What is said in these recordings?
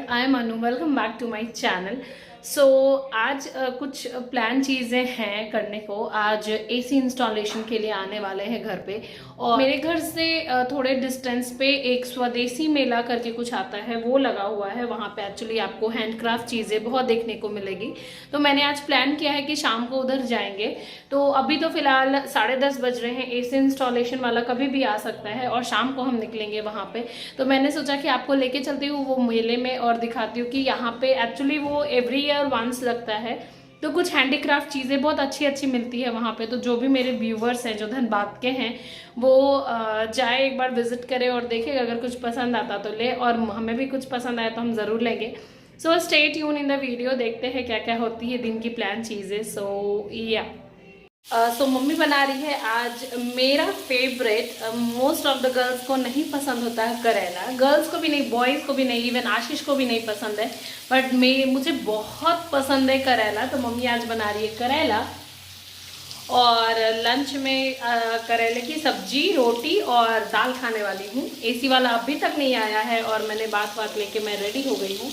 I am Anu, welcome back to my channel. So आज कुछ plan चीज़ें हैं करने को। आज एसी इंस्टॉलेशन के लिए आने वाले हैं घर पे, और मेरे घर से थोड़े डिस्टेंस पे एक स्वदेशी मेला करके कुछ आता है, वो लगा हुआ है। वहाँ पे एक्चुअली आपको हैंडक्राफ्ट चीज़ें बहुत देखने को मिलेगी। तो मैंने आज प्लान किया है कि शाम को उधर जाएंगे। तो अभी तो फिलहाल 10:30 बज रहे हैं। एसी इंस्टॉलेशन वाला कभी भी आ सकता है और शाम को हम निकलेंगे वहाँ पे। तो मैंने सोचा कि आपको लेके चलती हूँ वो मेले में और दिखाती हूँ कि यहाँ पे एक्चुअली वो एवरी ईयर वंस लगता है। तो कुछ हैंडीक्राफ्ट चीज़ें बहुत अच्छी अच्छी मिलती है वहाँ पे। तो जो भी मेरे व्यूवर्स हैं जो धनबाद के हैं वो जाए, एक बार विजिट करे और देखे। अगर कुछ पसंद आता तो ले, और हमें भी कुछ पसंद आया तो हम ज़रूर लेंगे। So stay tune in the video, देखते हैं क्या क्या होती है दिन की प्लान चीज़ें। सो या मम्मी बना रही है आज मेरा favourite. Most of the girls को नहीं पसंद होता है करेला, गर्ल्स को भी नहीं, बॉयज़ को भी नहीं, इवन आशीष को भी नहीं पसंद है, बट मुझे बहुत पसंद है करेला। तो मम्मी आज बना रही है करेला, और लंच में करेले की सब्जी, रोटी और दाल खाने वाली हूँ। एसी वाला अभी तक नहीं आया है और मैंने बात लेके मैं रेडी हो गई हूँ।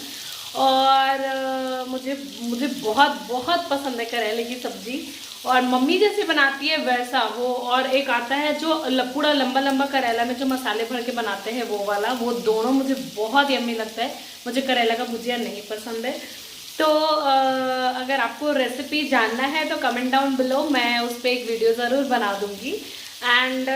और मुझे मुझे बहुत बहुत पसंद है करेले की सब्जी, और मम्मी जैसे बनाती है वैसा वो। और एक आता है जो पूरा लंबा लंबा करेला में जो मसाले भर के बनाते हैं वो वाला, वो दोनों मुझे बहुत यम्मी लगता है। मुझे करेला का भुजिया नहीं पसंद है। तो अगर आपको रेसिपी जानना है तो कमेंट डाउन बिलो, मैं उस पर एक वीडियो ज़रूर बना दूँगी। एंड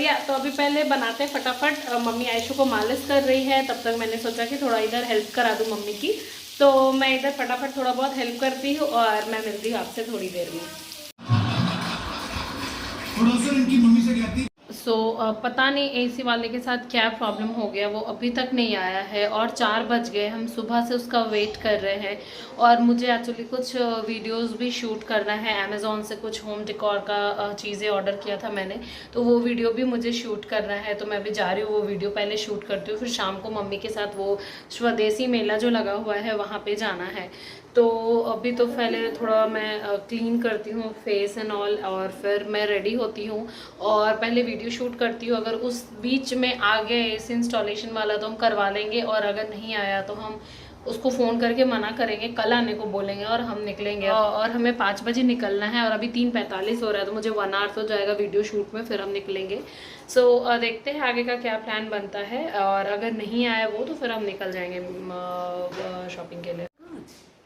या तो अभी पहले बनाते हैं फटाफट। मम्मी आयशु को मालिश कर रही है, तब तक मैंने सोचा कि थोड़ा इधर हेल्प करा दूँ मम्मी की। तो मैं इधर फटाफट थोड़ा बहुत हेल्प करती हूँ और मैं मिलती हूँ आपसे थोड़ी देर में। इनकी मम्मी से कहती पता नहीं एसी वाले के साथ क्या प्रॉब्लम हो गया, वो अभी तक नहीं आया है और 4 बज गए। हम सुबह से उसका वेट कर रहे हैं। और मुझे एक्चुअली कुछ वीडियोस भी शूट करना है। अमेज़ॉन से कुछ होम डेकोर का चीज़ें ऑर्डर किया था मैंने, तो वो वीडियो भी मुझे शूट करना है। तो मैं अभी जा रही हूँ, वो वीडियो पहले शूट करती हूँ, फिर शाम को मम्मी के साथ वो स्वदेशी मेला जो लगा हुआ है वहाँ पर जाना है। तो अभी तो पहले थोड़ा मैं क्लीन करती हूँ फेस एंड ऑल, और फिर मैं रेडी होती हूँ और पहले वीडियो शूट करती हूँ। अगर उस बीच में आ गए इस इंस्टॉलेशन वाला तो हम करवा लेंगे, और अगर नहीं आया तो हम उसको फ़ोन करके मना करेंगे, कल आने को बोलेंगे और हम निकलेंगे। और हमें 5 बजे निकलना है और अभी 3:45 हो रहा है, तो मुझे 1 आवर तो जाएगा वीडियो शूट में, फिर हम निकलेंगे। सो देखते हैं आगे का क्या प्लान बनता है, और अगर नहीं आया वो तो फिर हम निकल जाएंगे शॉपिंग के लिए।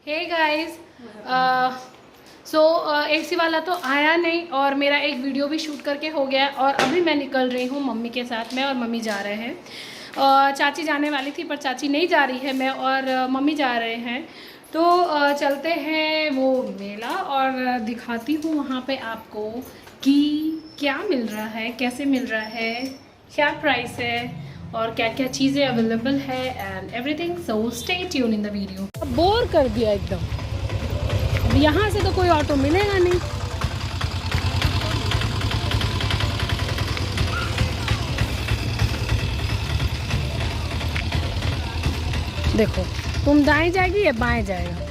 हे गाइस, एसी वाला तो आया नहीं और मेरा एक वीडियो भी शूट करके हो गया, और अभी मैं निकल रही हूँ मम्मी के साथ। मैं और मम्मी जा रहे हैं। चाची जाने वाली थी पर चाची नहीं जा रही है, मैं और मम्मी जा रहे हैं। तो चलते हैं वो मेला और दिखाती हूँ वहाँ पे आपको कि क्या मिल रहा है, कैसे मिल रहा है, क्या प्राइस है और क्या क्या चीज़ें अवेलेबल है and everything. So stay tune in the video. Bore कर दिया एकदम। अब यहाँ से तो कोई ऑटो मिलेगा नहीं। देखो, तुम दाएं जाएगी या बाएं जाएगा।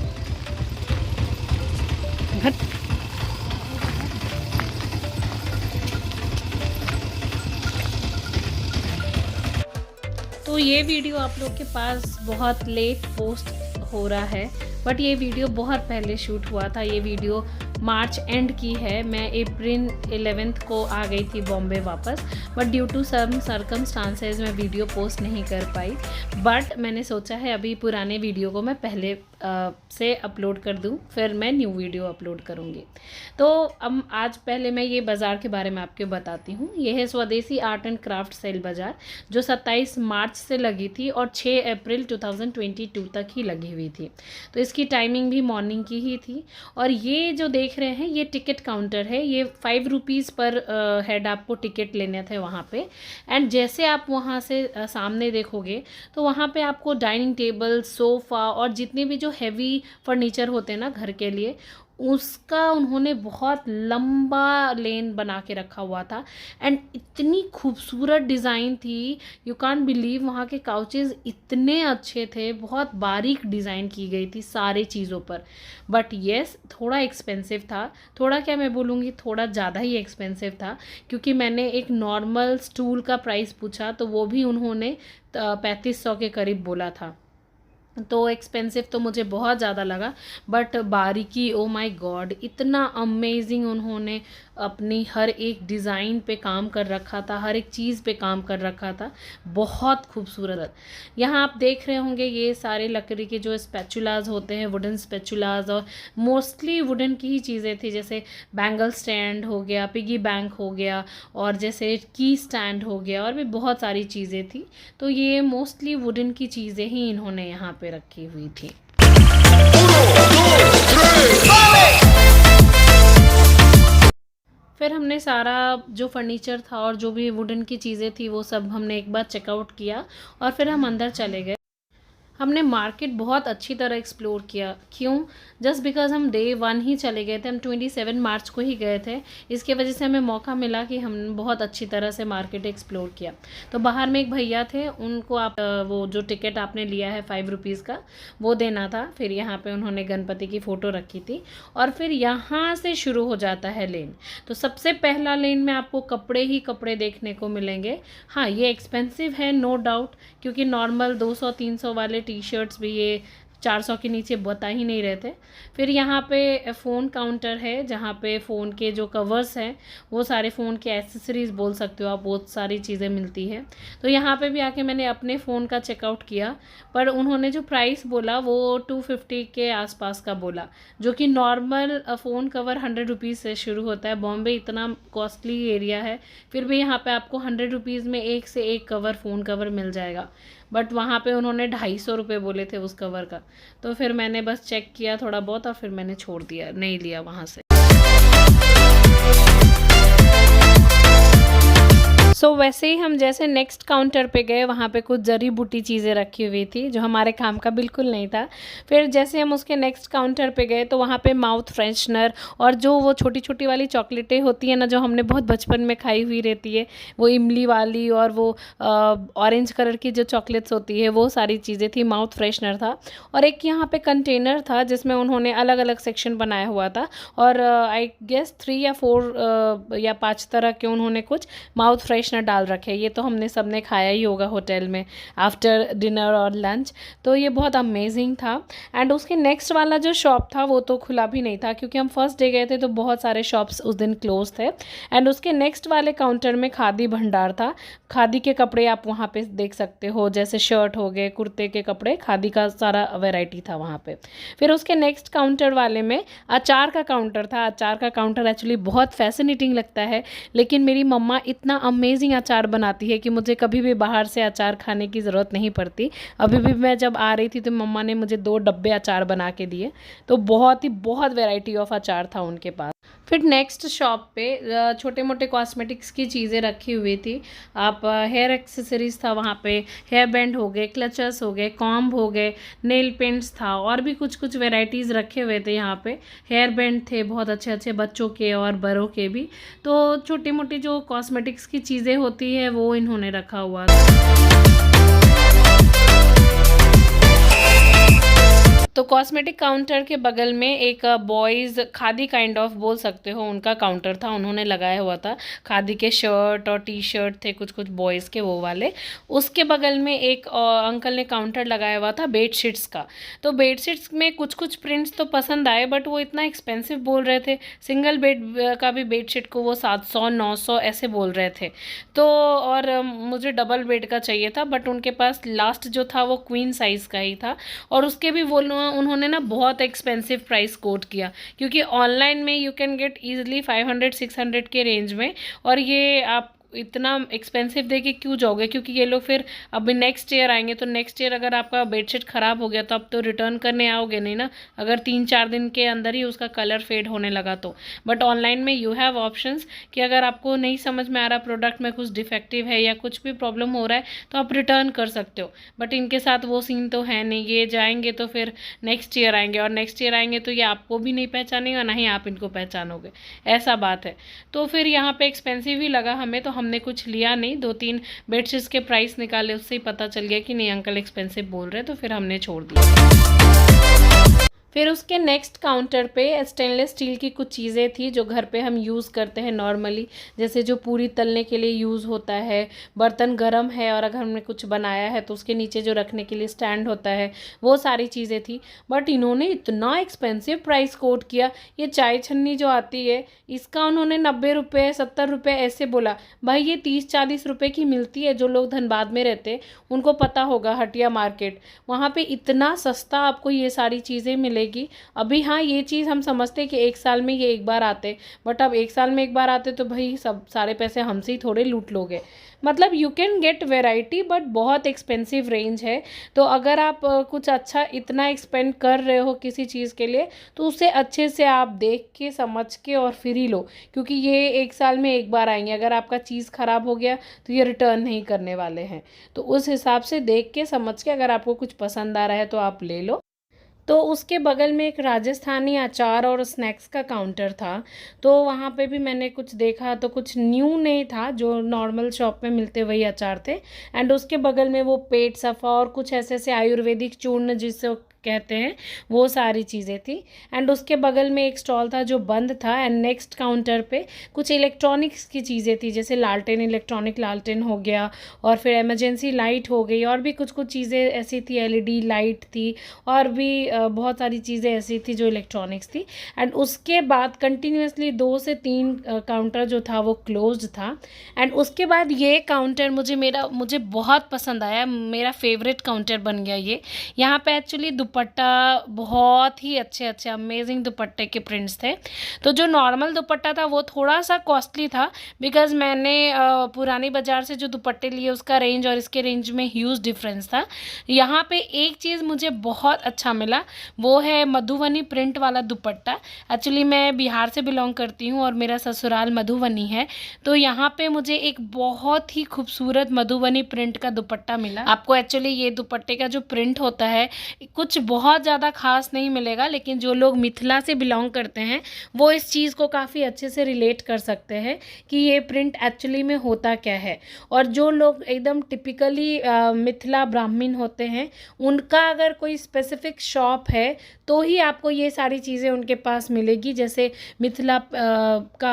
तो ये वीडियो आप लोग के पास बहुत लेट पोस्ट हो रहा है, बट ये वीडियो बहुत पहले शूट हुआ था। ये वीडियो मार्च एंड की है। मैं अप्रैल 11 को आ गई थी बॉम्बे वापस, but due to some circumstances मैं वीडियो पोस्ट नहीं कर पाई। बट मैंने सोचा है अभी पुराने वीडियो को मैं पहले से अपलोड कर दूं, फिर मैं न्यू वीडियो अपलोड करूंगी। तो अब आज पहले मैं ये बाज़ार के बारे में आपको बताती हूँ। ये है स्वदेशी आर्ट एंड क्राफ्ट सेल बाज़ार, जो 27 मार्च से लगी थी और 6 अप्रैल 2022 तक ही लगी हुई थी। तो इसकी टाइमिंग भी मॉर्निंग की ही थी। और ये जो देख रहे हैं ये टिकट काउंटर है। ये 5 रुपीज़ पर हेड आपको टिकट लेने थे वहाँ पे। एंड जैसे आप वहाँ से सामने देखोगे तो वहाँ पे आपको डाइनिंग टेबल, सोफ़ा और जितने भी जो हैवी फर्नीचर होते हैं ना घर के लिए, उसका उन्होंने बहुत लंबा लेन बना के रखा हुआ था। एंड इतनी खूबसूरत डिज़ाइन थी, यू कांट बिलीव। वहाँ के काउचेज़ इतने अच्छे थे, बहुत बारीक डिज़ाइन की गई थी सारी चीज़ों पर। बट येस, थोड़ा एक्सपेंसिव था। थोड़ा क्या मैं बोलूँगी, थोड़ा ज़्यादा ही एक्सपेंसिव था, क्योंकि मैंने एक नॉर्मल स्टूल का प्राइस पूछा तो वो भी उन्होंने 3500 के करीब बोला था। तो एक्सपेंसिव तो मुझे बहुत ज़्यादा लगा, बट बारीकी, ओ माय गॉड, इतना अमेजिंग उन्होंने अपनी हर एक डिज़ाइन पे काम कर रखा था, हर एक चीज़ पे काम कर रखा था, बहुत खूबसूरत। यहाँ आप देख रहे होंगे ये सारे लकड़ी के जो स्पैचुलाज होते हैं, वुडन स्पैचुलाज, और मोस्टली वुडन की ही चीज़ें थी, जैसे बैंगल स्टैंड हो गया, पिगी बैंक हो गया, और जैसे की स्टैंड हो गया, और भी बहुत सारी चीज़ें थी। तो ये मोस्टली वुडन की चीज़ें ही इन्होंने यहाँ पे रखी हुई थी। फिर हमने सारा जो फर्नीचर था और जो भी वुडन की चीज़ें थी वो सब हमने एक बार चेकआउट किया, और फिर हम अंदर चले गए। हमने मार्केट बहुत अच्छी तरह एक्सप्लोर किया। क्यों? जस्ट बिकॉज हम डे 1 ही चले गए थे, हम 27 मार्च को ही गए थे, इसके वजह से हमें मौका मिला कि हम बहुत अच्छी तरह से मार्केट एक्सप्लोर किया। तो बाहर में एक भैया थे, उनको आप वो जो टिकट आपने लिया है 5 रुपीज़ का, वो देना था। फिर यहाँ पे उन्होंने गणपति की फ़ोटो रखी थी, और फिर यहाँ से शुरू हो जाता है लेन। तो सबसे पहला लेन में आपको कपड़े ही कपड़े देखने को मिलेंगे। हाँ, ये एक्सपेंसिव है नो डाउट, क्योंकि नॉर्मल 200-300 वाले टी शर्ट्स भी ये 400 के नीचे बता ही नहीं रहे थे। फिर यहाँ पे फ़ोन काउंटर है, जहाँ पे फ़ोन के जो कवर्स हैं, वो सारे फ़ोन के एसेसरीज़ बोल सकते हो आप, बहुत सारी चीज़ें मिलती हैं। तो यहाँ पे भी आके मैंने अपने फ़ोन का चेकआउट किया, पर उन्होंने जो प्राइस बोला वो 250 के आसपास का बोला, जो कि नॉर्मल फ़ोन कवर 100 रुपीज़ से शुरू होता है। बॉम्बे इतना कॉस्टली एरिया है, फिर भी यहाँ पे आपको 100 रुपीज़ में एक से एक कवर, फ़ोन कवर मिल जाएगा। बट वहाँ पे उन्होंने 250 रुपये बोले थे उस कवर का। तो फिर मैंने बस चेक किया थोड़ा बहुत, और फिर मैंने छोड़ दिया, नहीं लिया वहाँ से। वैसे ही हम जैसे नेक्स्ट काउंटर पे गए, वहाँ पे कुछ जड़ी बूटी चीज़ें रखी हुई थी जो हमारे काम का बिल्कुल नहीं था। फिर जैसे हम उसके नेक्स्ट काउंटर पे गए, तो वहाँ पे माउथ फ्रेशनर और जो वो छोटी छोटी वाली चॉकलेटें होती हैं ना, जो हमने बहुत बचपन में खाई हुई रहती है, वो इमली वाली और वो ऑरेंज कलर की जो चॉकलेट्स होती है, वो सारी चीज़ें थी। माउथ फ्रेशनर था, और एक यहाँ पे कंटेनर था जिसमें उन्होंने अलग अलग सेक्शन बनाया हुआ था, और आई गेस 3 या 4 या 5 तरह के उन्होंने कुछ माउथ फ्रेशनर डाल रखे। ये तो हमने सबने खाया ही होगा होटल में आफ्टर डिनर और लंच। तो ये बहुत अमेजिंग था। एंड उसके नेक्स्ट वाला जो शॉप था वो तो खुला भी नहीं था, क्योंकि हम फर्स्ट डे गए थे, तो बहुत सारे शॉप्स उस दिन क्लोज थे। एंड उसके नेक्स्ट वाले काउंटर में खादी भंडार था। खादी के कपड़े आप वहाँ पे देख सकते हो, जैसे शर्ट हो गए, कुर्ते के कपड़े, खादी का सारा वैरायटी था वहाँ पे। फिर उसके नेक्स्ट काउंटर वाले में अचार का काउंटर था। अचार का काउंटर एक्चुअली बहुत फैसिनेटिंग लगता है, लेकिन मेरी मम्मा इतना अमेजिंग अचार बनाती है कि मुझे कभी भी बाहर से अचार खाने की ज़रूरत नहीं पड़ती। अभी भी मैं जब आ रही थी तो मम्मा ने मुझे 2 डब्बे अचार बना के दिए। तो बहुत वैरायटी ऑफ अचार था उनके पास। फिर नेक्स्ट शॉप पे छोटे मोटे कॉस्मेटिक्स की चीज़ें रखी हुई थी। आप हेयर एक्सेसरीज था वहाँ पे, हेयर बैंड हो गए, क्लचर्स हो गए, कॉम्ब हो गए, नेल पेंट्स था, और भी कुछ वेराइटीज़ रखे हुए थे यहाँ पे। हेयर बैंड थे बहुत अच्छे अच्छे बच्चों के और बड़ों के भी। तो छोटी मोटी जो कॉस्मेटिक्स की चीज़ें होती है वो इन्होंने रखा हुआ था। तो कॉस्मेटिक काउंटर के बगल में एक बॉयज़ खादी काइंड ऑफ बोल सकते हो उनका काउंटर था, उन्होंने लगाया हुआ था। खादी के शर्ट और टी शर्ट थे कुछ बॉयज़ के, वो वाले। उसके बगल में एक अंकल ने काउंटर लगाया हुआ था बेडशीट्स का। तो बेडशीट्स में कुछ प्रिंट्स तो पसंद आए, बट वो इतना एक्सपेंसिव बोल रहे थे। सिंगल बेड का भी बेडशीट को वो 700-900 ऐसे बोल रहे थे। तो और मुझे डबल बेड का चाहिए था, बट उनके पास लास्ट जो था वो क्वीन साइज़ का ही था, और उसके भी वो उन्होंने ना बहुत एक्सपेंसिव प्राइस कोट किया, क्योंकि ऑनलाइन में यू कैन गेट ईजिली 500-600 के रेंज में, और ये आप इतना एक्सपेंसिव दे के क्यों जाओगे? क्योंकि ये लोग फिर अभी नेक्स्ट ईयर आएंगे, तो नेक्स्ट ईयर अगर आपका बेडशीट ख़राब हो गया तो आप तो रिटर्न करने आओगे नहीं ना, अगर 3-4 दिन के अंदर ही उसका कलर फेड होने लगा तो। बट ऑनलाइन में यू हैव ऑप्शंस कि अगर आपको नहीं समझ में आ रहा, प्रोडक्ट में कुछ डिफेक्टिव है या कुछ भी प्रॉब्लम हो रहा है, तो आप रिटर्न कर सकते हो। बट इनके साथ वो सीन तो है नहीं, ये जाएंगे तो फिर नेक्स्ट ईयर आएंगे, और नेक्स्ट ईयर आएंगे तो ये आपको भी नहीं पहचानेगा, ना ही आप इनको पहचानोगे, ऐसा बात है। तो फिर यहाँ पे एक्सपेंसिव ही लगा हमें, तो हमने कुछ लिया नहीं। 2-3 बेडशीट्स के प्राइस निकाले, उससे ही पता चल गया कि नहीं अंकल एक्सपेंसिव बोल रहे, तो फिर हमने छोड़ दिया। फिर उसके नेक्स्ट काउंटर पे स्टेनलेस स्टील की कुछ चीज़ें थी जो घर पे हम यूज़ करते हैं नॉर्मली, जैसे जो पूरी तलने के लिए यूज़ होता है, बर्तन गर्म है और अगर हमने कुछ बनाया है तो उसके नीचे जो रखने के लिए स्टैंड होता है, वो सारी चीज़ें थी। बट इन्होंने इतना एक्सपेंसिव प्राइस कोट किया। ये चाय छन्नी जो आती है इसका उन्होंने 90 रुपये 70 रुपये ऐसे बोला। भाई ये 30-40 रुपये की मिलती है। जो लोग धनबाद में रहते हैं उनको पता होगा, हटिया मार्केट, वहाँ पे इतना सस्ता आपको ये सारी चीज़ें मिलेगी। अभी हाँ, ये चीज़ हम समझते कि एक साल में ये एक बार आते, बट अब एक साल में एक बार आते तो भाई सब सारे पैसे हमसे ही थोड़े लूट लोगे। मतलब you can get variety but बहुत एक्सपेंसिव रेंज है। तो अगर आप कुछ अच्छा इतना एक्सपेंड कर रहे हो किसी चीज़ के लिए तो उसे अच्छे से आप देख के समझ के और फिर ही लो, क्योंकि ये एक साल में एक बार आएंगे। अगर आपका चीज़ ख़राब हो गया तो ये रिटर्न नहीं करने वाले हैं। तो उस हिसाब से देख के समझ के अगर आपको कुछ पसंद आ रहा है तो आप ले लो। तो उसके बगल में एक राजस्थानी अचार और स्नैक्स का काउंटर था। तो वहाँ पे भी मैंने कुछ देखा तो कुछ न्यू नहीं था, जो नॉर्मल शॉप में मिलते वही अचार थे। एंड उसके बगल में वो पेट सफ़ा और कुछ ऐसे ऐसे आयुर्वेदिक चूर्ण जिससे कहते हैं, वो सारी चीज़ें थी। एंड उसके बगल में एक स्टॉल था जो बंद था। एंड नेक्स्ट काउंटर पे कुछ इलेक्ट्रॉनिक्स की चीज़ें थी, जैसे लालटेन, इलेक्ट्रॉनिक लालटेन हो गया, और फिर इमरजेंसी लाइट हो गई, और भी कुछ कुछ चीज़ें ऐसी थी, एलईडी लाइट थी, और भी बहुत सारी चीज़ें ऐसी थी जो इलेक्ट्रॉनिक्स थी। एंड उसके बाद कंटिन्यूसली 2 से 3 काउंटर जो था वो क्लोज्ड था। एंड उसके बाद ये काउंटर मुझे बहुत पसंद आया, मेरा फेवरेट काउंटर बन गया ये। यहाँ पे एक्चुअली दुपट्टा बहुत ही अच्छे अच्छे अमेजिंग दुपट्टे के प्रिंट्स थे। तो जो नॉर्मल दुपट्टा था वो थोड़ा सा कॉस्टली था, बिकॉज़ मैंने पुरानी बाज़ार से जो दुपट्टे लिए उसका रेंज और इसके रेंज में ह्यूज डिफरेंस था। यहाँ पे एक चीज़ मुझे बहुत अच्छा मिला, वो है मधुबनी प्रिंट वाला दुपट्टा। एक्चुअली मैं बिहार से बिलोंग करती हूँ और मेरा ससुराल मधुबनी है। तो यहाँ पे मुझे एक बहुत ही खूबसूरत मधुबनी प्रिंट का दुपट्टा मिला। आपको एक्चुअली ये दुपट्टे का जो प्रिंट होता है कुछ बहुत ज़्यादा खास नहीं मिलेगा, लेकिन जो लोग मिथिला से बिलोंग करते हैं वो इस चीज़ को काफ़ी अच्छे से रिलेट कर सकते हैं कि ये प्रिंट एक्चुअली में होता क्या है। और जो लोग एकदम टिपिकली मिथिला ब्राह्मण होते हैं उनका अगर कोई स्पेसिफिक शॉप है तो ही आपको ये सारी चीज़ें उनके पास मिलेगी। जैसे मिथिला का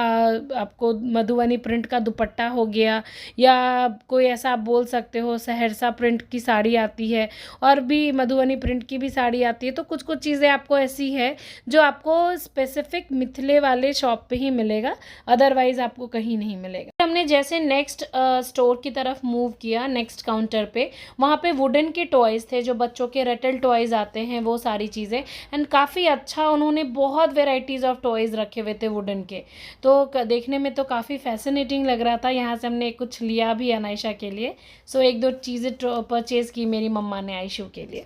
आपको मधुबनी प्रिंट का दुपट्टा हो गया, या कोई ऐसा आप बोल सकते हो सहरसा प्रिंट की साड़ी आती है, और भी मधुबनी प्रिंट की भी साड़ी आती है। तो कुछ कुछ चीज़ें आपको ऐसी है जो आपको स्पेसिफिक मिथिले वाले शॉप पे ही मिलेगा, अदरवाइज़ आपको कहीं नहीं मिलेगा। हमने जैसे नेक्स्ट स्टोर की तरफ मूव किया, नेक्स्ट काउंटर पे, वहाँ पे वुडन के टॉयज़ थे, जो बच्चों के रटल टॉयज़ आते हैं वो सारी चीज़ें। एंड काफ़ी अच्छा उन्होंने बहुत वेराइटीज़ ऑफ टॉयज़ रखे हुए थे वुडन के। तो देखने में तो काफ़ी फैसिनेटिंग लग रहा था। यहाँ से हमने कुछ लिया भी अनायशा के लिए। सो 1-2 चीज़ें परचेज़ की मेरी मम्मा ने आयशु के लिए।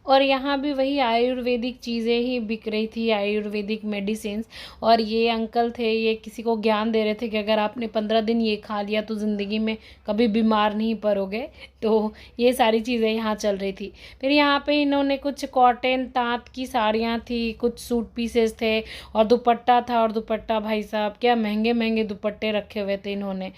और यहाँ भी वही आयुर्वेदिक चीज़ें ही बिक रही थी, आयुर्वेदिक मेडिसिन्स। और ये अंकल थे, ये किसी को ज्ञान दे रहे थे कि अगर आपने 15 दिन ये खा लिया तो ज़िंदगी में कभी बीमार नहीं पड़ोगे। तो ये सारी चीज़ें यहाँ चल रही थी। फिर यहाँ पे इन्होंने कुछ कॉटन ताँत की साड़ियाँ थी, कुछ सूट पीसेस थे, और दुपट्टा था। और दुपट्टा भाई साहब क्या महंगे महंगे दुपट्टे रखे हुए थे इन्होंने।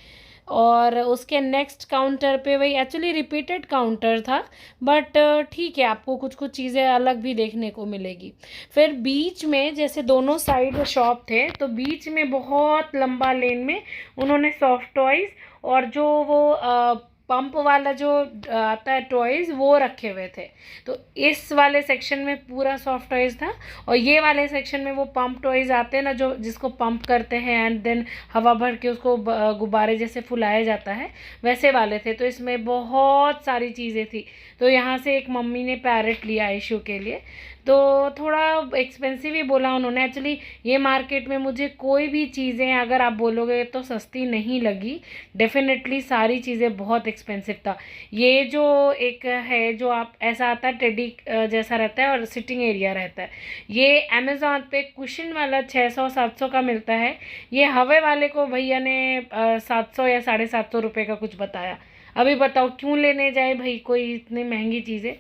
और उसके नेक्स्ट काउंटर पे वही एक्चुअली रिपीटेड काउंटर था, बट ठीक है, आपको कुछ कुछ चीज़ें अलग भी देखने को मिलेगी। फिर बीच में जैसे दोनों साइड शॉप थे, तो बीच में बहुत लंबा लेन में उन्होंने सॉफ्ट टॉयज़ और जो वो पंप वाला जो आता है टॉयज़ वो रखे हुए थे। तो इस वाले सेक्शन में पूरा सॉफ्ट टॉयज़ था, और ये वाले सेक्शन में वो पंप टॉयज़ आते हैं ना, जो जिसको पंप करते हैं एंड देन हवा भर के उसको गुब्बारे जैसे फुलाया जाता है, वैसे वाले थे। तो इसमें बहुत सारी चीज़ें थी। तो यहाँ से एक मम्मी ने पैरेट लिया इशू के लिए, तो थोड़ा एक्सपेंसिव ही बोला उन्होंने। एक्चुअली ये मार्केट में मुझे कोई भी चीज़ें अगर आप बोलोगे तो सस्ती नहीं लगी। डेफिनेटली सारी चीज़ें बहुत एक्सपेंसिव था। ये जो एक है जो आप ऐसा आता है टेडी जैसा रहता है और सिटिंग एरिया रहता है, ये अमेज़ॉन पे कुशन वाला 600-700 का मिलता है। ये हवे वाले को भैया ने 700 या 750 रुपये का कुछ बताया। अभी बताओ क्यों लेने जाए भाई कोई इतनी महंगी चीज़ें।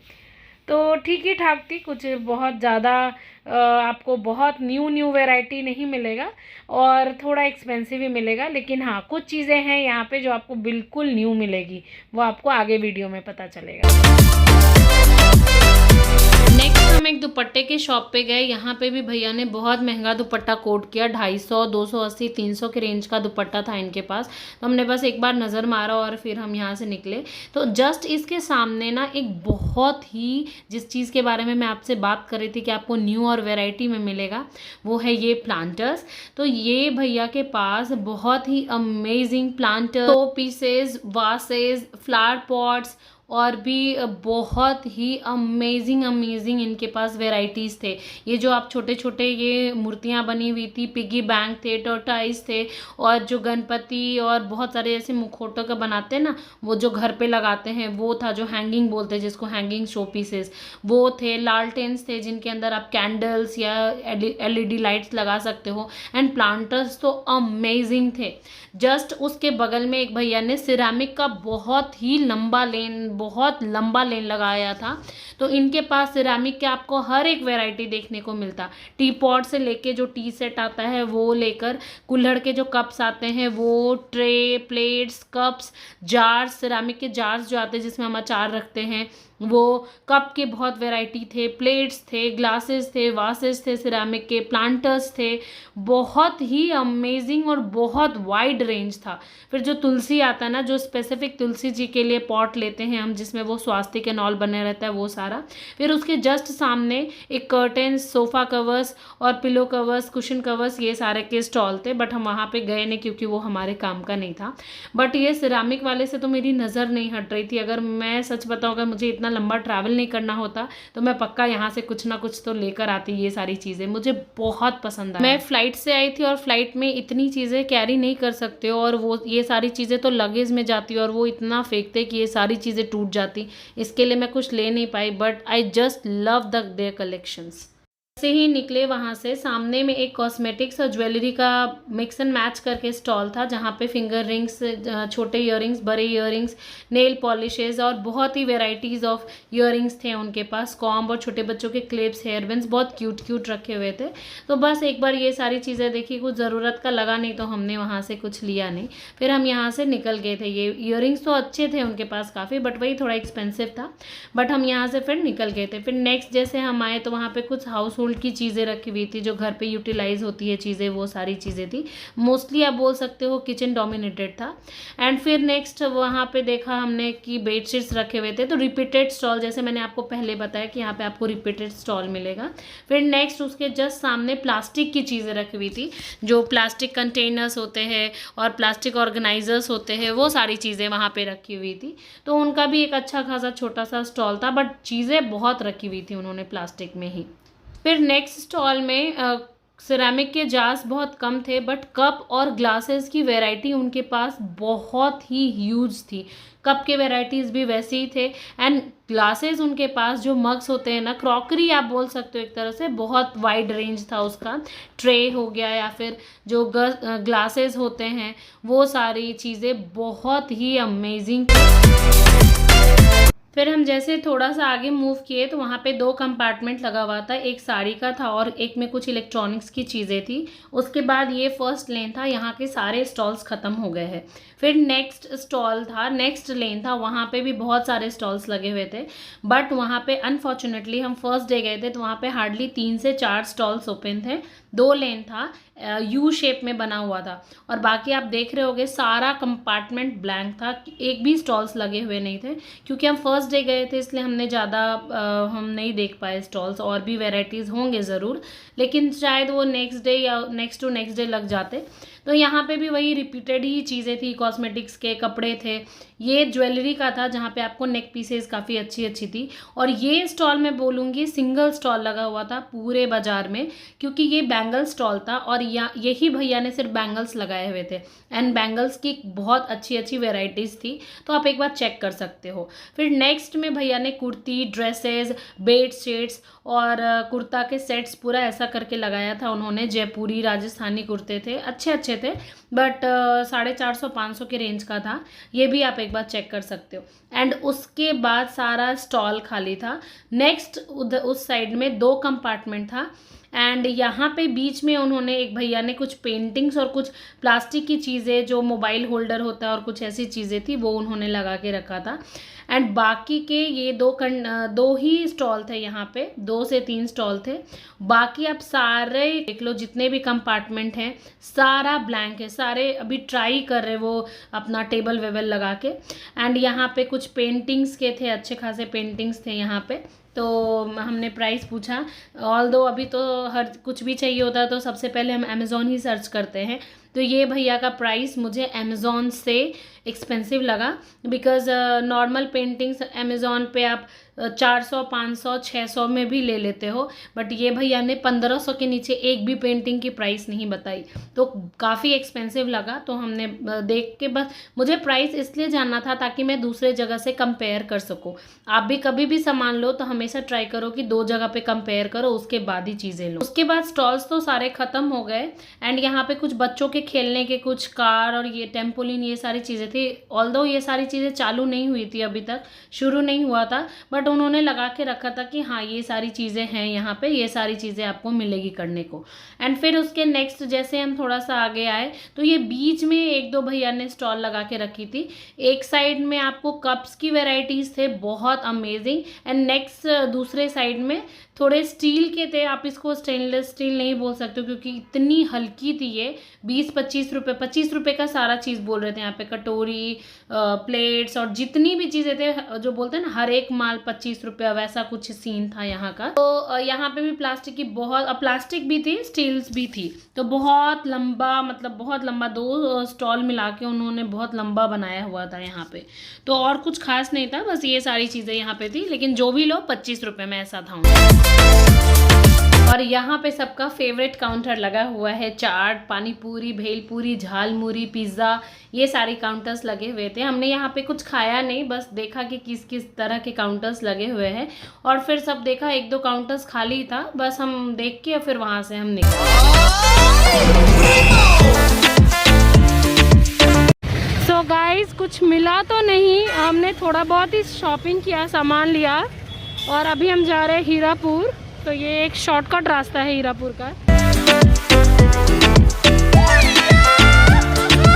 तो ठीक ही ठाक थी, कुछ बहुत ज़्यादा आपको बहुत न्यू वैरायटी नहीं मिलेगा, और थोड़ा एक्सपेंसिव ही मिलेगा। लेकिन हाँ, कुछ चीज़ें हैं यहाँ पे जो आपको बिल्कुल न्यू मिलेगी, वो आपको आगे वीडियो में पता चलेगा। नेक्स्ट हम एक दुपट्टे के शॉप पे गए, यहाँ पे भी भैया ने बहुत महंगा दुपट्टा कोट किया, 250, 280, 300 के रेंज का दुपट्टा था इनके पास। तो हमने बस एक बार नज़र मारा और फिर हम यहाँ से निकले। तो जस्ट इसके सामने ना एक बहुत ही, जिस चीज़ के बारे में मैं आपसे बात कर रही थी कि आपको न्यू और वेराइटी में मिलेगा, वो है ये प्लांटर्स। तो ये भैया के पास बहुत ही amazing planter, showpieces, vases, flower pots और भी बहुत ही अमेजिंग इनके पास वेराइटीज़ थे। ये जो आप छोटे छोटे ये मूर्तियाँ बनी हुई थी, पिगी बैंक थे, टॉर्टाइज थे, और जो गणपति और बहुत सारे ऐसे मुखौटों का बनाते हैं ना, वो जो घर पे लगाते हैं, वो था, जो हैंगिंग बोलते हैं जिसको, हैंगिंग शो पीसेस, वो थे। लालटेन्स थे जिनके अंदर आप कैंडल्स या LED लाइट्स लगा सकते हो। एंड प्लांटर्स तो अमेजिंग थे। जस्ट उसके बगल में एक भैया ने सिरामिक का बहुत लंबा लेन लगाया था। तो इनके पास सिरामिक के आपको हर एक वैरायटी देखने को मिलता, टी पॉट से लेके जो टी सेट आता है वो लेकर, कुल्हड़ के जो कप्स आते हैं वो, tray, plates, cups, jars, ceramic के जार्स जो आते हैं जिसमें हम अचार रखते हैं, वो कप के बहुत वैरायटी थे, प्लेट्स थे, ग्लासेस थे, वासेस थे, सिरामिक के प्लांटर्स थे। बहुत ही अमेजिंग और बहुत वाइड रेंज था। फिर जो तुलसी आता है ना, जो स्पेसिफिक तुलसी जी के लिए पॉट लेते हैं हम, जिसमें वो स्वास्तिक एंड ऑल बने रहता है, वो सारा। फिर उसके जस्ट सामने एक कर्टेन्स, सोफ़ा कवर्स और पिलो कवर्स, कुशन कवर्स, ये सारे के स्टॉल थे। बट हम वहाँ पे गए नहीं क्योंकि वो हमारे काम का नहीं था। बट ये सिरामिक वाले से तो मेरी नज़र नहीं हट रही थी। अगर मैं सच बताऊँ, अगर मुझे इतना लंबा ट्रैवल नहीं करना होता तो मैं पक्का यहाँ से कुछ ना कुछ तो लेकर आती। ये सारी चीज़ें मुझे बहुत पसंद आई। मैं फ्लाइट से आई थी और फ्लाइट में इतनी चीज़ें कैरी नहीं कर सकते, और वो ये सारी चीज़ें तो लगेज में जाती और वो इतना फेंकते कि ये सारी चीज़ें टूट जाती। इसके लिए मैं कुछ ले नहीं पाई। But I just love their collections. से ही निकले वहाँ से, सामने में एक कॉस्मेटिक्स और ज्वेलरी का मिक्स एंड मैच करके स्टॉल था, जहाँ पे फिंगर रिंग्स, छोटे इयररिंग्स, बड़े इयररिंग्स, नेल पॉलिशेस और बहुत ही वेराइटीज़ ऑफ इयररिंग्स थे उनके पास। कॉम्ब और छोटे बच्चों के क्लिप्स, हेयर बैंड्स बहुत क्यूट रखे हुए थे। तो बस एक बार ये सारी चीज़ें देखी, कुछ ज़रूरत का लगा नहीं तो हमने वहाँ से कुछ लिया नहीं। फिर हम यहाँ से निकल गए थे। ये इयररिंग्स तो अच्छे थे उनके पास काफ़ी, बट वही थोड़ा एक्सपेंसिव था। बट हम यहाँ से फिर निकल गए थे। फिर नेक्स्ट जैसे हम आए तो वहाँ पर कुछ हाउस की चीज़ें रखी हुई थी, जो घर पे यूटिलाइज होती है चीज़ें, वो सारी चीज़ें थी। मोस्टली आप बोल सकते हो किचन डोमिनेटेड था। एंड फिर नेक्स्ट वहाँ पे देखा हमने कि बेडशीट्स रखे हुए थे। तो रिपीटेड स्टॉल, जैसे मैंने आपको पहले बताया कि यहाँ पे आपको रिपीटेड स्टॉल मिलेगा। फिर नेक्स्ट उसके जस्ट सामने प्लास्टिक की चीज़ें रखी हुई थी, जो प्लास्टिक कंटेनर्स होते हैं और प्लास्टिक ऑर्गेनाइजर्स होते हैं, वो सारी चीज़ें वहाँ पे रखी हुई थी। तो उनका भी एक अच्छा खासा छोटा सा स्टॉल था, बट चीज़ें बहुत रखी हुई थी उन्होंने प्लास्टिक में ही। फिर नेक्स्ट स्टॉल में सिरेमिक के जार्स बहुत कम थे, बट कप और ग्लासेस की वैरायटी उनके पास बहुत ही ह्यूज थी। कप के वैराइटीज़ भी वैसे ही थे, एंड ग्लासेस उनके पास, जो मग्स होते हैं ना, क्रॉकरी आप बोल सकते हो एक तरह से, बहुत वाइड रेंज था उसका। ट्रे हो गया या फिर जो ग्लासेस होते हैं, वो सारी चीज़ें बहुत ही अमेजिंग। फिर हम जैसे थोड़ा सा आगे मूव किए तो वहाँ पे 2 कंपार्टमेंट लगा हुआ था, एक साड़ी का था और एक में कुछ इलेक्ट्रॉनिक्स की चीज़ें थी। उसके बाद ये फर्स्ट लेन था, यहाँ के सारे स्टॉल्स ख़त्म हो गए हैं। फिर नेक्स्ट स्टॉल था, नेक्स्ट लेन था, वहाँ पे भी बहुत सारे स्टॉल्स लगे हुए थे। बट वहाँ पे अनफॉर्चुनेटली हम फर्स्ट डे गए थे तो वहाँ पे हार्डली 3 से 4 स्टॉल्स ओपन थे। 2 लेन था, यू शेप में बना हुआ था, और बाकी आप देख रहे होगे सारा कंपार्टमेंट ब्लैंक था, एक भी स्टॉल्स लगे हुए नहीं थे। क्योंकि हम फर्स्ट डे गए थे इसलिए हमने ज़्यादा हम नहीं देख पाए स्टॉल्स। और भी वेराइटीज़ होंगे ज़रूर, लेकिन शायद वो नेक्स्ट डे या नेक्स्ट टू नेक्स्ट डे लग जाते। तो यहाँ पे भी वही रिपीटेड ही चीज़ें थी, कॉस्मेटिक्स के कपड़े थे। ये ज्वेलरी का था जहाँ पे आपको नेक पीसेस काफ़ी अच्छी अच्छी थी। और ये स्टॉल मैं बोलूँगी सिंगल स्टॉल लगा हुआ था पूरे बाज़ार में, क्योंकि ये बैंगल स्टॉल था और यही भैया ने सिर्फ बैंगल्स लगाए हुए थे। एंड बैंगल्स की बहुत अच्छी अच्छी वेराइटीज़ थी, तो आप एक बार चेक कर सकते हो। फिर नेक्स्ट में भैया ने कुर्ती, ड्रेसेस, बेड शीट्स और कुर्ता के सेट्स पूरा ऐसा करके लगाया था उन्होंने। जयपुरी राजस्थानी कुर्ते थे, अच्छे अच्छे थे, बट 450-500 के रेंज का था। ये भी आप एक बार चेक कर सकते हो। एंड उसके बाद सारा स्टॉल खाली था। नेक्स्ट उस साइड में 2 कंपार्टमेंट था, एंड यहाँ पे बीच में उन्होंने, एक भैया ने कुछ पेंटिंग्स और कुछ प्लास्टिक की चीज़ें, जो मोबाइल होल्डर होता है और कुछ ऐसी चीज़ें थी, वो उन्होंने लगा के रखा था। एंड बाकी के ये दो ही स्टॉल थे यहाँ पे, 2 से 3 स्टॉल थे। बाकी आप सारे देख लो, जितने भी कंपार्टमेंट हैं सारा ब्लैंक है, सारे अभी ट्राई कर रहे वो अपना टेबल वेबल लगा के। एंड यहाँ पे कुछ पेंटिंग्स के थे, अच्छे खासे पेंटिंग्स थे यहाँ पे। तो हमने प्राइस पूछा, ऑल दो अभी तो हर कुछ भी चाहिए होता है तो सबसे पहले हम अमेज़ॉन ही सर्च करते हैं। तो ये भैया का प्राइस मुझे अमेज़ॉन से एक्सपेंसिव लगा, बिकॉज़ नॉर्मल पेंटिंग्स अमेज़ॉन पे आप 400, 500, 600 में भी ले लेते हो, बट ये भैया ने 1500 के नीचे एक भी पेंटिंग की प्राइस नहीं बताई, तो काफ़ी एक्सपेंसिव लगा। तो हमने देख के, बस मुझे प्राइस इसलिए जानना था ताकि मैं दूसरे जगह से कंपेयर कर सकूं। आप भी कभी भी सामान लो तो हमेशा ट्राई करो कि 2 जगह पे कंपेयर करो, उसके बाद ही चीज़ें लो। उसके बाद स्टॉल्स तो सारे ख़त्म हो गए एंड यहाँ पे कुछ बच्चों के खेलने के कुछ कार और ये टेम्पोलिन, ये सारी चीज़ें थी। ऑल्दो ये सारी चीज़ें चालू नहीं हुई थी, अभी तक शुरू नहीं हुआ था, बट उन्होंने लगा के रखा था कि हाँ ये सारी चीज़ें हैं यहाँ पे, ये सारी चीज़ें आपको मिलेगी करने को। एंड फिर उसके नेक्स्ट जैसे हम थोड़ा सा आगे आए तो ये बीच में 1-2 भैया ने स्टॉल लगा के रखी थी। एक साइड में आपको कप्स की वेराइटीज़ थे, बहुत अमेजिंग। एंड नेक्स्ट दूसरे साइड में थोड़े स्टील के थे, आप इसको स्टेनलेस स्टील नहीं बोल सकते क्योंकि इतनी हल्की थी ये। 20-25 रुपये, 25 रुपये का सारा चीज़ बोल रहे थे यहाँ पे, कटोरी, प्लेट्स और जितनी भी चीज़ें थे, जो बोलते हैं ना हर एक माल 25 रुपये, वैसा कुछ सीन था यहाँ का। तो यहाँ पे भी प्लास्टिक की बहुत, प्लास्टिक भी थी, स्टील्स भी थी। तो बहुत लंबा, मतलब बहुत लंबा, 2 स्टॉल मिला के उन्होंने बहुत लंबा बनाया हुआ था यहाँ पे। तो और कुछ खास नहीं था, बस ये सारी चीज़ें यहाँ पे थी, लेकिन जो भी लो 25 रुपये में, ऐसा था। और यहाँ पे सबका फेवरेट काउंटर लगा हुआ है, चाट, पानी पूरी, भेलपूरी, झालमुरी, पिज़्ज़ा, ये सारे काउंटर्स लगे हुए थे। हमने यहाँ पे कुछ खाया नहीं, बस देखा कि किस किस तरह के काउंटर्स लगे हुए हैं और फिर सब देखा। 1-2 काउंटर्स खाली था, बस हम देख के फिर वहाँ से हम निकले। सो गाइस, कुछ मिला तो नहीं, हमने थोड़ा बहुत ही शॉपिंग किया, सामान लिया और अभी हम जा रहे हैं हीरापुर। तो ये एक शॉर्टकट रास्ता है हीरापुर का।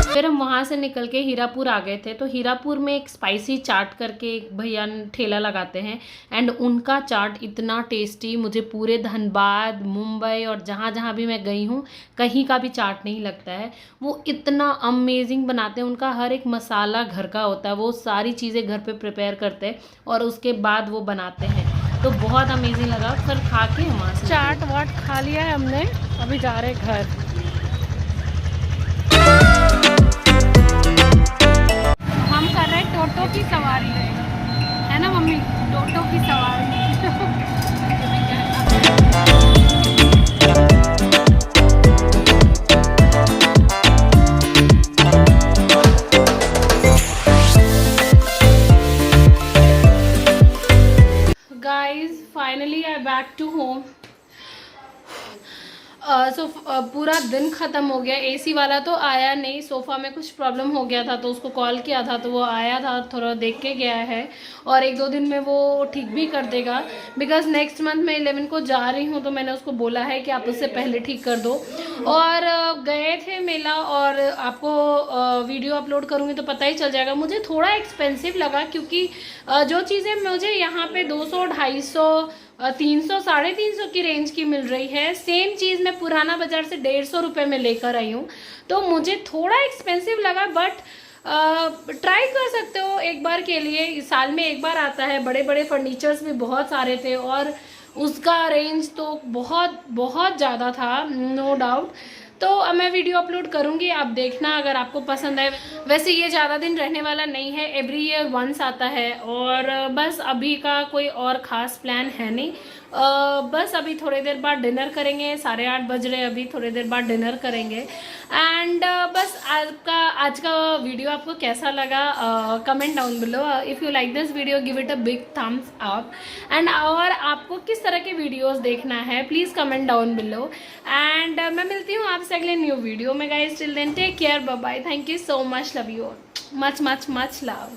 फिर हम वहाँ से निकल के हीरापुर आ गए थे। तो हीरापुर में एक स्पाइसी चाट करके एक भैया ठेला लगाते हैं एंड उनका चाट इतना टेस्टी, मुझे पूरे धनबाद, मुंबई और जहाँ जहाँ भी मैं गई हूँ कहीं का भी चाट नहीं लगता है। वो इतना अमेजिंग बनाते हैं, उनका हर एक मसाला घर का होता है, वो सारी चीज़ें घर पे प्रिपेयर करते हैं और उसके बाद वो बनाते हैं। तो बहुत अमेजिंग लगा। फिर खा के वहाँ से चाट वाट खा लिया है हमने, अभी जा रहे घर। हम कर रहे हैं टोटो की सवारी, है ना मम्मी, टोटो की सवारी। Guys, finally I back to home. पूरा दिन ख़त्म हो गया। एसी वाला तो आया नहीं, सोफ़ा में कुछ प्रॉब्लम हो गया था तो उसको कॉल किया था तो वो आया था, थोड़ा देख के गया है और 1-2 दिन में वो ठीक भी कर देगा। बिकॉज़ नेक्स्ट मंथ मैं 11 को जा रही हूँ तो मैंने उसको बोला है कि आप उससे पहले ठीक कर दो। और गए थे मेला और आपको वीडियो अपलोड करूँगी तो पता ही चल जाएगा। मुझे थोड़ा एक्सपेंसिव लगा क्योंकि जो चीज़ें मुझे यहाँ पे 200, 250, 300, 350 की रेंज की मिल रही है, सेम चीज़ मैं पुराना बाज़ार से 150 रुपये में लेकर आई हूँ। तो मुझे थोड़ा एक्सपेंसिव लगा, बट ट्राई कर सकते हो एक बार के लिए, साल में एक बार आता है। बड़े बड़े फर्नीचर्स भी बहुत सारे थे और उसका रेंज तो बहुत बहुत ज़्यादा था, नो डाउट। तो अब मैं वीडियो अपलोड करूँगी, आप देखना अगर आपको पसंद आए। वैसे ये ज़्यादा दिन रहने वाला नहीं है, एवरी ईयर वंस आता है और बस अभी का कोई और ख़ास प्लान है नहीं। बस अभी थोड़ी देर बाद डिनर करेंगे, 8:30 बज रहे, अभी थोड़ी देर बाद डिनर करेंगे। एंड बस आज का वीडियो आपको कैसा लगा, comment down below. If you like this video give it a big thumbs up. And और आपको किस तरह के वीडियोस देखना है please comment down below. And मैं मिलती हूँ आपसे अगले न्यू वीडियो में guys. Till then take care, bye bye, thank you so much, love you, much much much love.